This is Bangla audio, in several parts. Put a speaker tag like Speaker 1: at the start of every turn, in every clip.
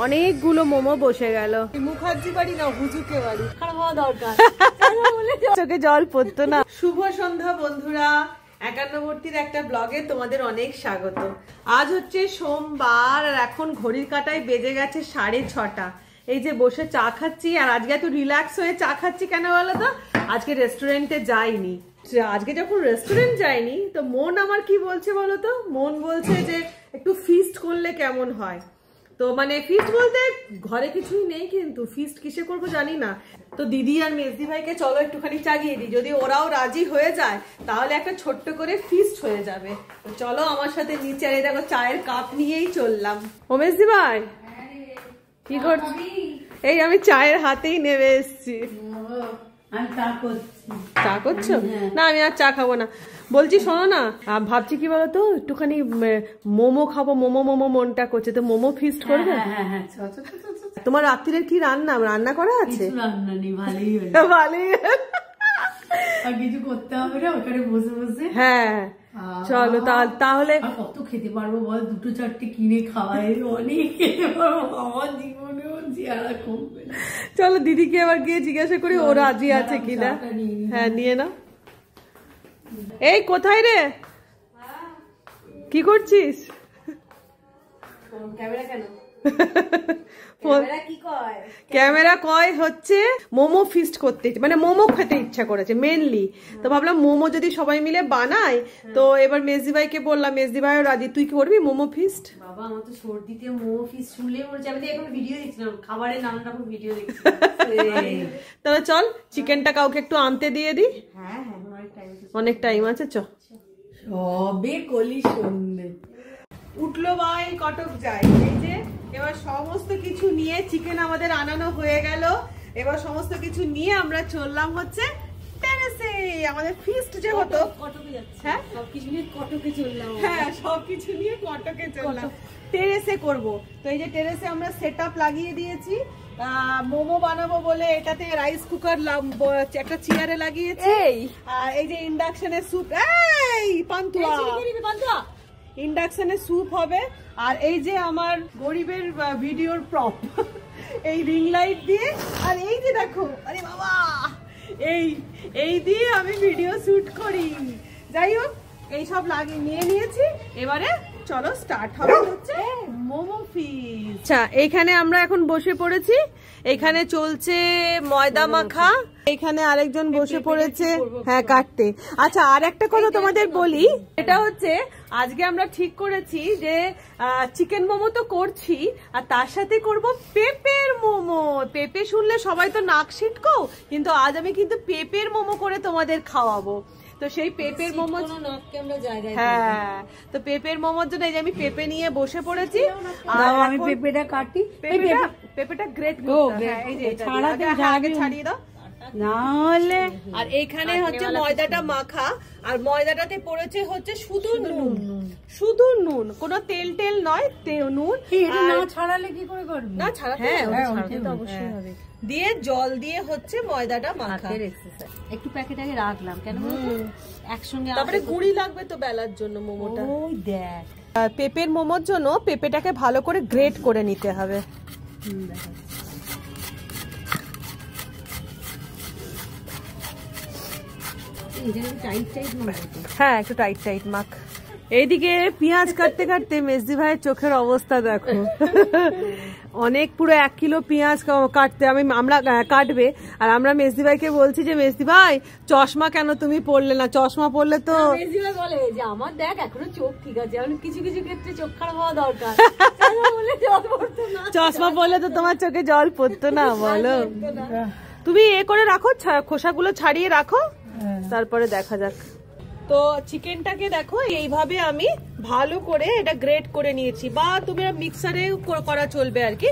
Speaker 1: অনেকগুলো মোমো বসে গেল।
Speaker 2: মুখার্জি বাড়ি না হুজুকে বাড়ি, খারাপ হওয়া দরকার,
Speaker 1: চোখে জল পড়তো না।
Speaker 2: শুভ সন্ধ্যা বন্ধুরা, একান্নবর্তীর একটা ব্লগে তোমাদের অনেক স্বাগত। আজ হচ্ছে সোমবার আর এখন ঘড়ির কাঁটায় বেজে গেছে 6:30। এই যে বসে চা খাচ্ছি, আর আজকে একটু রিল্যাক্স হয়ে চা খাচ্ছি। কেন বলো তো, আজকে রেস্টুরেন্টে যাইনি। আজকে যখন রেস্টুরেন্ট যাইনি তো মন আমার কি বলছে বলো তো, মন বলছে যে একটু ফিস্ট করলে কেমন হয়। তো মানে ফিস্ট বলতে ঘরে কিছুই নেই, কিন্তু ফিস্ট কিসে করবো জানি না। তো দিদি আর মেজদি ভাইকে চলো একটুখানি চাগিয়ে দিই, যদি ওরাও রাজি হয়ে যায় তাহলে একটা ছোট্ট করে ফিস্ট হয়ে যাবে। তো চলো আমার সাথে নিচে, আর দেখো চায়ের কাপ নিয়েই চললাম। ও মেজদি ভাই কি করছি? এই আমি চায়ের হাতেই নেমে এসছি। চা করছো? না আমি আর চা খাবো না। বলছি শোনো না, ভাবছি কি বলতো, একটুখানি মোমো খাবো, মোমো মোমো মনটা করছে, তো মোমো ফিস্ট করবে? তোমার রাত্রিরে কি রান্না করা আছে? ভালোই,
Speaker 3: কিছু করতে হবে না, ওখানে বসে বসে।
Speaker 2: হ্যাঁ চলো তাহলে।
Speaker 3: কত খেতে পারবো বল, 2-4টে কিনে খাওয়াই অনেক খেতে পারবো, আমার জীবনেও জিয়ারা কমবে না।
Speaker 2: চলো দিদিকে এবার গিয়ে জিজ্ঞাসা করি ও রাজি আছে কিনা। হ্যাঁ নিয়ে নাও। এই কোথায় রে, কি করছিস?
Speaker 1: ক্যামেরা কেন?
Speaker 2: ক্যামেরা কয় হচ্ছে মোমো ফিস্ট করতে, মানে মোমো খেতে ইচ্ছা করেছে মেনলি। তো ভাবলাম মোমো যদি সবাই মিলে বানাই, তো এবার মেজদি ভাইকে বললাম, মেজদি ভাইও রাজি। তুই কি করবি মোমো ফিস্ট?
Speaker 1: বাবা আমার তো সর্দিতে মোমো ফিস্ট শুনলে মনে আমি এখন ভিডিও দেখছিলাম, খাবারের নানান রকম ভিডিও দেখছি।
Speaker 2: তাহলে চল চিকেনটা কাউকে একটু আনতে দিয়ে দি।
Speaker 1: হ্যাঁ
Speaker 2: অনেক টাইম আছে, চ।
Speaker 3: সবে কলি সন্ধে
Speaker 2: উঠলো ভাই, কটক যাই। এই যে এবার সমস্ত কিছু নিয়ে, চিকেন আমাদের আনানো হয়ে গেল, এবার সমস্ত কিছু নিয়ে আমরা চললাম হচ্ছে টেরেসে। আমাদের ফিস্ট যে হতো,
Speaker 1: কটকে যাচ্ছে।
Speaker 2: হ্যাঁ
Speaker 1: সবকিছু নিয়ে কটকে চললাম।
Speaker 2: হ্যাঁ সবকিছু নিয়ে কটকে চললাম, টেরেসে করব। তো এই যে টেরেসে আমরা সেটআপ লাগিয়ে দিয়েছি। মোমো বানাবো বলে এটাতে রাইস কুকার একটা চেয়ারে লাগিয়েছি। এই যে ইন্ডাকশনের স্যুপ, এই পান্তুয়া ইন্ডাকশনে স্যুপ হবে। আর এই যে আমার গরিবের ভিডিওর প্রপ, এই রিং লাইট দিয়ে, আর এই যে দেখো, আরে বাবা, এই দিয়ে আমি ভিডিও শুট করি। যাই হোক এইসব লাগিয়ে নিয়েছি। এবারে চলো স্টার্ট হবে হচ্ছে মোমো ফিস্ট। আচ্ছা এইখানে আমরা এখন বসে পড়েছি, এখানে চলছে ময়দা মাখা, এখানে আরেকজন বসে পড়েছে হ্যাঁ কাটতে। আচ্ছা আর একটা কথা তোমাদের বলি, এটা হচ্ছে আজকে আমরা ঠিক করেছি যে চিকেন মোমো তো করছি, আর তার সাথে করব পেঁপের মোমো। পেঁপে শুনলে সবাই তো নাক সিটকো, কিন্তু আজ আমি কিন্তু পেঁপের মোমো করে তোমাদের খাওয়াবো। তো সেই পেঁপের মোমো, হ্যাঁ তো পেঁপের মোমোর জন্য এই যে আমি পেঁপে নিয়ে বসে পড়েছি। আর
Speaker 3: আমি পেঁপেটা কাটি,
Speaker 2: পেঁপেটা গ্রেট করতে হবে। এই যে আগে ছাড়িয়ে দাও
Speaker 3: না হলে।
Speaker 2: আর এইখানে হচ্ছে ময়দাটা মাখা, আর ময়দাটাতে পড়েছে হচ্ছে শুধু নুন, শুধু নুন, কোনো তেল টেল নয়, নুন।
Speaker 3: না ছাড়ালে কি করে করবি?
Speaker 2: না ছাড়াতে তো অবশ্যই হবে। দিয়ে জল দিয়ে হচ্ছে ময়দাটা মাখা।
Speaker 1: একটু প্যাকেট আগে রাখলাম, কেন একসঙ্গে
Speaker 2: তারপরে গুঁড়ি লাগবে তো বেলার জন্য মোমোটা।
Speaker 1: ওই দেখ,
Speaker 2: পেঁপের মোমোর জন্য পেঁপেটাকে ভালো করে গ্রেট করে নিতে হবে। হ্যাঁ একটু টাইট টাইট মাখ। এইদিকে পেঁয়াজ কাটতে কাটতে মেজদি ভাইয়ের চোখের অবস্থা দেখো। অনেক পুরো 1 কিলো পেঁয়াজ কাটতে আমরা কাটবে, আর আমরা মেজদি ভাইকে বলছি যে মেজদি ভাই চশমা কেন তুমি পরলে না, চশমা পরলে তো।
Speaker 1: মেজদি ভাই বলে যে আমার দেখ এখনো চোখ ঠিক আছে, কিছু কিছু ক্ষেত্রে চোখ খারাপ হওয়া দরকার।
Speaker 2: চশমা পরলে তো তোমার চোখে জল পড়তো না বলো। তুমি করে রাখো, খোসাগুলো ছাড়িয়ে রাখো, তারপরে দেখা যাক। তো চিকেনটাকে দেখো এইভাবে আমি ভালো করে এটা গ্রেট করে নিয়েছি, বা তুমি মিক্সারে করা চলবে আর কি।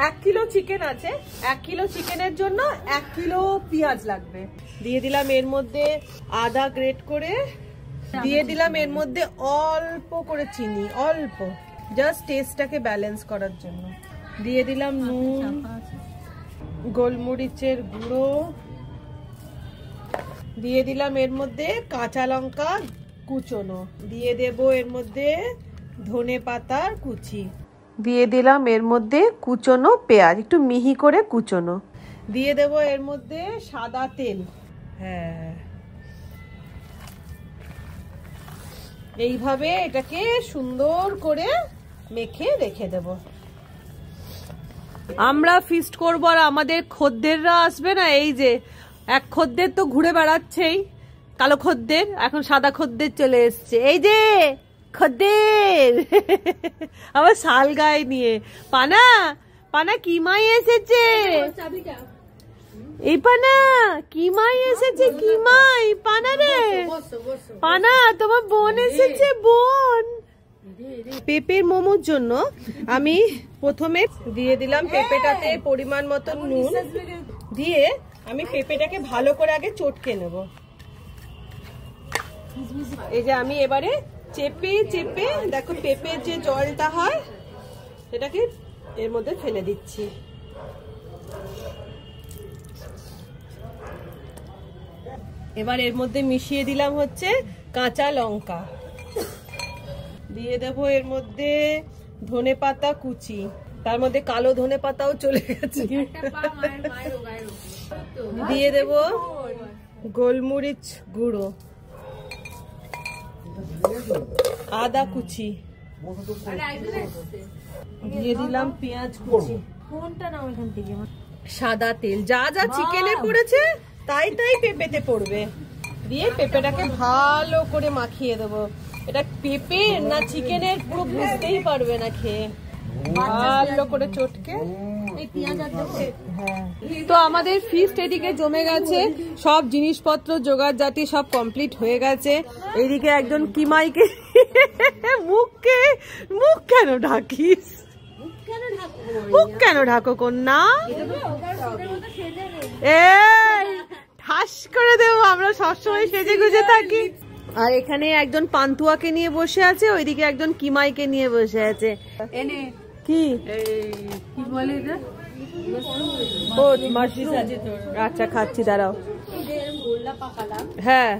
Speaker 2: 1 কিলো চিকেন আছে, 1 কিলো চিকেনের জন্য 1 কিলো পেঁয়াজ লাগবে। দিয়ে দিলাম এর মধ্যে আদা গ্রেট করে, দিয়ে দিলাম এর মধ্যে অল্প করে চিনি, অল্প জাস্ট টেস্টটাকে ব্যালেন্স করার জন্য। দিয়ে দিলাম নুন, গোলমরিচের গুঁড়ো, দিয়ে দিলাম এর মধ্যে কাঁচা লঙ্কা কুচোনো, দিয়ে দেব এর মধ্যে ধনে পাতার কুচি, দিয়ে দিলাম এর মধ্যে কুচনো পেঁয়াজ, একটু মিহি করে কুচনো। দিয়ে দেব এর মধ্যে সাদা তেল। হ্যাঁ, এইভাবে এটাকে সুন্দর করে মেখে রেখে দেব। আমরা ফিস্ট করবো আর আমাদের খদ্দেররা আসবে না। এই যে এক খদ্দের তো ঘুরে বেড়াচ্ছেই, কালো খদ্দের, এখন সাদা খদ্দের চলে এসছে। এই যে খদ্দের আবার শাল গায়ে নিয়ে। পানা পানা কি মাই এসেছে, এই পানা কি মাই এসেছে, কি মাই পানা রে, পানা তোমার বোন এসেছে, বোন। পেঁপের মোমোর জন্য আমি প্রথমে দিয়ে দিলাম পেঁপেটাতে পরিমাণ মতো নুন দিয়ে আমি পেঁপেটাকে ভালো করে আগে চটকে নেব। এই যে আমি এবারে চেপে চেপে দেখো পেঁপের যে জলটা হয় সেটাকে এর মধ্যে ফেলে দিচ্ছি। এবার এর মধ্যে মিশিয়ে দিলাম হচ্ছে কাঁচা লঙ্কা, দিয়ে দেব এর মধ্যে ধনেপাতা কুচি, তার মধ্যে কালো ধনেপাতাও চলে গেছে, দিয়ে দেব গোলমরিচ গুঁড়ো, আদা কুচি, দিয়ে দিলাম পেঁয়াজ কুচি, সাদা তেল, যা যা চিকেনে পড়েছে তাই তাই পেঁপেতে পড়বে। দিয়ে পেঁপেটাকে ভালো করে মাখিয়ে দেবো। এটা পেঁপে না চিকেনের পুরো বুঝতেই পারবে না খেয়ে, ভালো করে চটকে। তো আমাদের ফিস্ট এদিকে জমে গেছে, সব জিনিসপত্র জোগাড় জাতি সব কমপ্লিট হয়ে গেছে। এইদিকে একজন কিমাইকে মুখ কেন ঢাকিস, মুখ কেন ঢাকো কন্যা, এই ঠাস করে দেবো, আমরা সবসময় সেজে গুজে থাকি। আর এখানে একজন পান্তুয়াকে নিয়ে বসে আছে, ওইদিকে একজন কিমাইকে নিয়ে বসে আছে। কি বলে আচ্ছা খাচ্ছি, দাঁড়াও। হ্যাঁ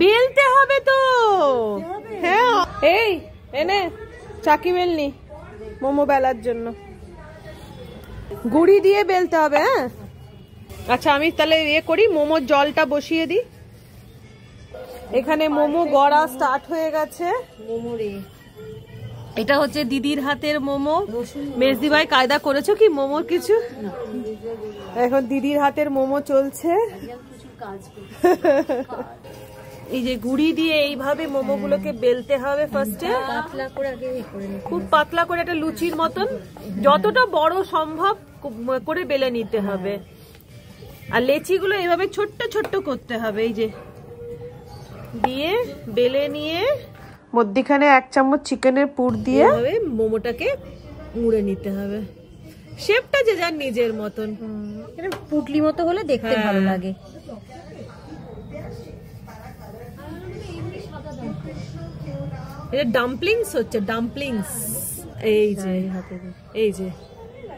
Speaker 2: বেলতে হবে তো, হ্যাঁ এই এনে চাকি বেলনি মোমো বেলার জন্য, গুড়ি দিয়ে বেলতে হবে। হ্যাঁ আচ্ছা আমি তাহলে ইয়ে করি, মোমোর জলটা বসিয়ে দিই। এখানে মোমো গড়া স্টার্ট হয়ে গেছে। এটা হচ্ছে দিদির হাতের মোমো। মেজদি ভাই কায়দা করেছো কি মোমোর কিছু? এখন দিদির হাতের মোমো চলছে। এই যে গুড়ি দিয়ে এইভাবে মোমো গুলোকে বেলতে হবে ফার্স্টে, খুব পাতলা করে একটা লুচির মতন, যতটা বড় সম্ভব করে বেলে নিতে হবে। আর লেচি গুলো এইভাবে ছোট্ট ছোট্ট করতে হবে। এই যে দিয়ে বেলে নিয়ে মধ্যিখানে 1 চামচ চিকেনের পুর দিয়ে মোমোটাকে মুড়ে নিতে হবে। শেপটা যে যার নিজের মতন,
Speaker 1: পুটলি মতো হলে দেখতে ভালো লাগে।
Speaker 2: এটা ডাম্পলিংস হচ্ছে, ডাম্পলিংস। এই যে এই যে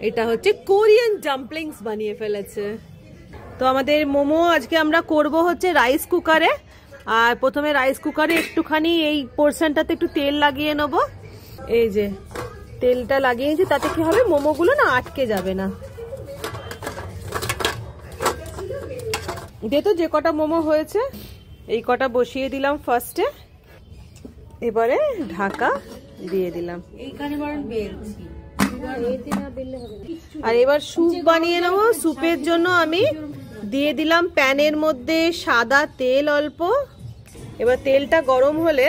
Speaker 2: এটা হচ্ছে কোরিয়ান ডাম্পলিংস বানিয়ে ফেলেছে। তো আমাদের মোমো আজকে আমরা করব হচ্ছে রাইস কুকারে। আর প্রথমে রাইস কুকারে একটুখানি এই পোর্শনটাতে একটু তেল লাগিয়ে নেব। এই যে তেলটা লাগিয়েছি, তাতে কি হবে মোমোগুলো না আটকে যাবে না। দিয়ে তো যে কটা মোমো হয়েছে এই কটা বসিয়ে দিলাম ফার্স্টে, এবারে ঢাকা দিয়ে দিলাম। আর এবার স্যুপ বানিয়ে নেবো। স্যুপের জন্য আমি দিয়ে দিলাম প্যানের মধ্যে সাদা তেল অল্প। এবার তেলটা গরম হলে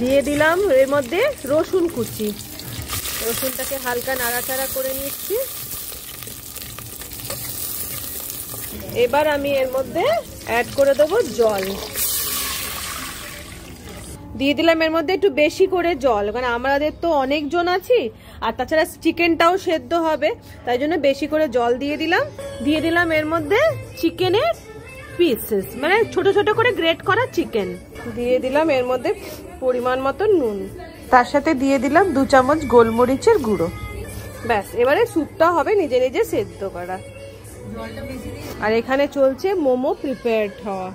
Speaker 2: দিয়ে দিলাম এর মধ্যে রসুন কুচি। রসুনটাকে হালকা নাড়াচাড়া করে নিচ্ছি। এবার আমি এর মধ্যে অ্যাড করে দেবো জল। দিয়ে দিলাম এর মধ্যে একটু বেশি করে জল, কারণ আমাদের তো অনেকজন আছি আর তাছাড়া চিকেনটাও সেদ্ধ হবে, তাই জন্য বেশি করে জল দিয়ে দিলাম। দিয়ে দিলাম এর মধ্যে চিকেনের পিসেস, মানে ছোট ছোট করে গ্রেট করা চিকেন। দিয়ে দিলাম এর মধ্যে পরিমাণ মতো নুন, তার সাথে দিয়ে দিলাম 2 চামচ গোলমরিচের গুঁড়ো। ব্যাস, এবারে স্যুপটা হবে নিজে নিজে সেদ্ধ করা। আর এখানে চলছে মোমো প্রিপেয়ার্ড হওয়া।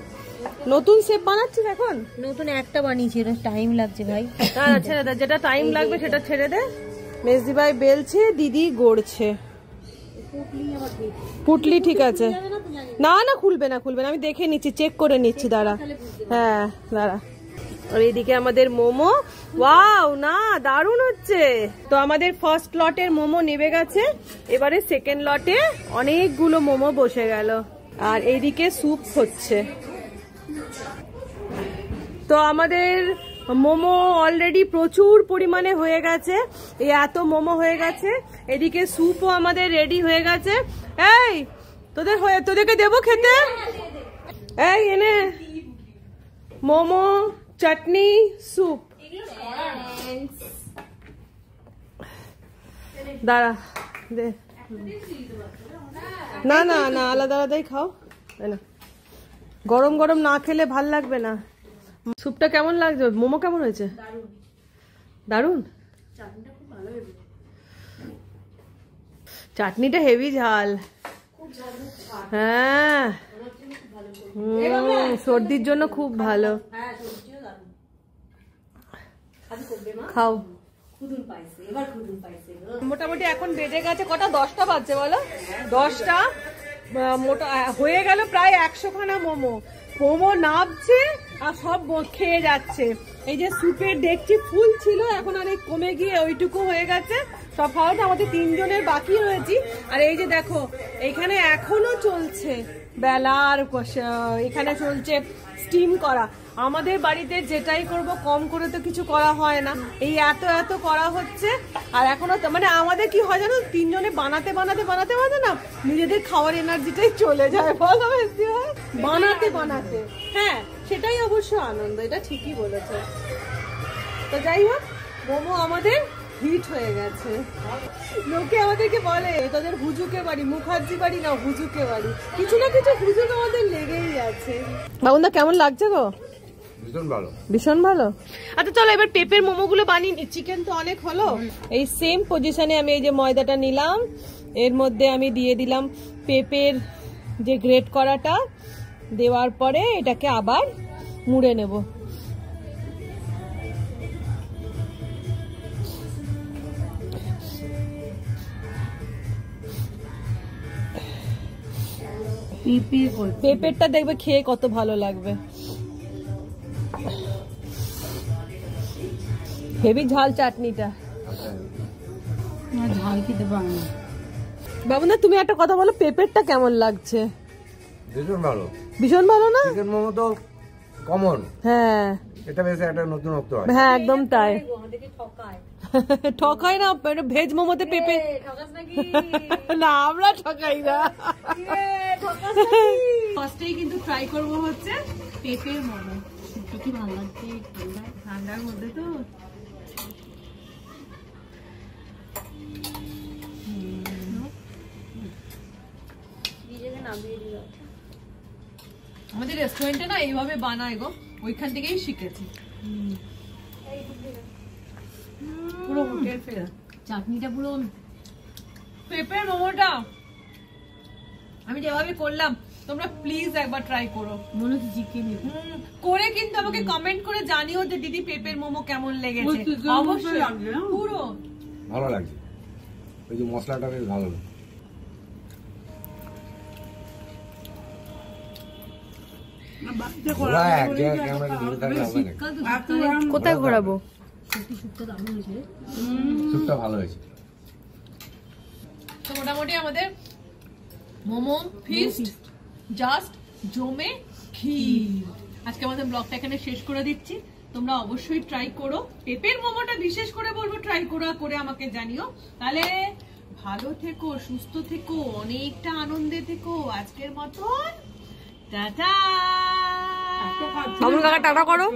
Speaker 2: নতুন শেপ বানাচ্ছিস এখন?
Speaker 1: নতুন একটা বানিয়েছি, টাইম লাগছে ভাই।
Speaker 2: ছেড়ে দে, যেটা টাইম লাগবে সেটা ছেড়ে দে। মেজদি ভাই বেলছে, দিদি গড়ছে। পুটলি ঠিক আছে। না না খুলবে না, খুলবে না, আমি দেখে নিচ্ছি, চেক করে নিচ্ছি, দাঁড়া। হ্যাঁ দাঁড়া। আর এইদিকে আমাদের মোমো, ওয়াও না দারুণ হচ্ছে। তো আমাদের ফার্স্ট লটের মোমো নেমে গেছে, এবারে সেকেন্ড লটে অনেকগুলো মোমো বসে গেল। আর এইদিকে স্যুপ হচ্ছে। তো আমাদের মোমো অলরেডি প্রচুর পরিমাণে হয়ে গেছে, এই এত মোমো হয়ে গেছে। এদিকে স্যুপও আমাদের রেডি হয়ে গেছে। এই তোদেরকে দেবো খেতে? এই এনে মোমো, চাটনি, স্যুপ। দাঁড়া দে। না না না, আলাদা আলাদাই খাও, না গরম গরম না খেলে ভাল লাগবে না। স্যুপটা কেমন লাগছে? মোমো কেমন হয়েছে? দারুন। চাটনিটা হেভি ঝাল। হ্যাঁ সর্দির জন্য খুব ভালো। খাও। মোটামুটি এখন বেজে গেছে কটা? 10টা বাজছে বলো। 10টা মোটা হয়ে গেল প্রায় 100 খানা মোমো। মোমো নাবছে আর সব খেয়ে যাচ্ছে। এই যে স্যুপের ডেকচি ফুল ছিল, এখন অনেক কমে গিয়ে ওইটুকু হয়ে গেছে। সব খাওয়াটা আমাদের 3 জনের বাকি রয়েছি। আর এই যে দেখো এখানে এখনো চলছে বেলার, এখানে চলছে স্টিম করা। আমাদের বাড়িতে যেটাই করব কম করে তো কিছু করা হয় না, এই এত এত করা হচ্ছে। আর এখনো মানে আমাদের কি হয় জানো, 3 জনে বানাতে বানাতে বানাতে বানাতে না নিজেদের খাওয়ার এনার্জিটাই চলে যায়, বলো বানাতে বানাতে। হ্যাঁ সেটাই অবশ্য আনন্দ, এটা ঠিকই বলেছে। তো যাই হোক, মোমো আমাদের হিট হয়ে গেছে। লোকে আমাদেরকে বলে তোদের হুজুকে বাড়ি, মুখার্জি বাড়ি না হুজুকে বাড়ি, কিছু না কিছু হুজুক আমাদের লেগেই আছে। বাবুদা কেমন লাগছে গো?
Speaker 4: ভীষণ ভালো,
Speaker 2: ভীষণ ভালো। আচ্ছা চলো এবার পেঁপের মোমো গুলো বানিয়ে নি। চিকেন তো অনেক হলো। এই সেম পজিশনে আমি এই যে ময়দাটা নিলাম, এর মধ্যে আমি দিয়ে দিলাম পেঁপের যে গ্রেট করাটা, দেওয়ার পরে এটাকে আবার মুড়ে নেব। পেঁপেরটা দেখবে খেয়ে কত ভালো লাগবে। হেভি ঝাল চাটনিটা।
Speaker 3: ঝাল খেতে পারে না
Speaker 2: বাবুদা, তুমি একটা কথা বলো, পেঁপেরটা কেমন লাগছে?
Speaker 4: ভীষণ ভালো।
Speaker 2: ভীষণ ভালো না?
Speaker 4: চিকেন মোমো তো কমন,
Speaker 2: হ্যাঁ
Speaker 4: এটা বেশ একটা নতুনত্ব আছে।
Speaker 2: হ্যাঁ একদম তাই। ঠকাই না, ভেজ মোমোতে পেঁপে না, আমরা ঠকাই না। ফার্স্টেই কিন্তু ট্রাই করবো হচ্ছে পেঁপের মোমো।
Speaker 3: কি ভালো লাগছে
Speaker 2: ঠান্ডার মধ্যে তো। আমাদের রেস্টুরেন্টে না এইভাবে বানায় গো, ওইখান থেকেই শিখেছি। পুরো হোটেল ফেরা
Speaker 3: চাটনিটা পুরো।
Speaker 2: পেঁপের মোমোটা আমি যেভাবে করলাম, তোমরা প্লিজ একবার ট্রাই করো।
Speaker 3: মনে হচ্ছে চিকেন
Speaker 2: করে কিন্তু আমাকে কমেন্ট করে জানিও যে দিদি পেঁপের মোমো কেমন লেগেছে। অবশ্যই পুরো
Speaker 4: ভালো লাগছে, ওই যে মশলাটা বেশ ভালো।
Speaker 2: কোথায় ঘোরাবো?
Speaker 4: স্যুপটা ভালো হয়েছে।
Speaker 2: তো মোটামুটি আমাদের মোমো ফিস্ট জাস্ট জমে ক্ষীর। আজকে আমাদের ব্লগটা এখানে শেষ করে দিচ্ছি। তোমরা অবশ্যই ট্রাই করো, পেঁপের মোমোটা বিশেষ করে বলবো ট্রাই করে আমাকে জানিও। তাহলে ভালো থেকো, সুস্থ থেকো, অনেকটা আনন্দে থেকো। আজকের মতন টাটা। টাটা করো।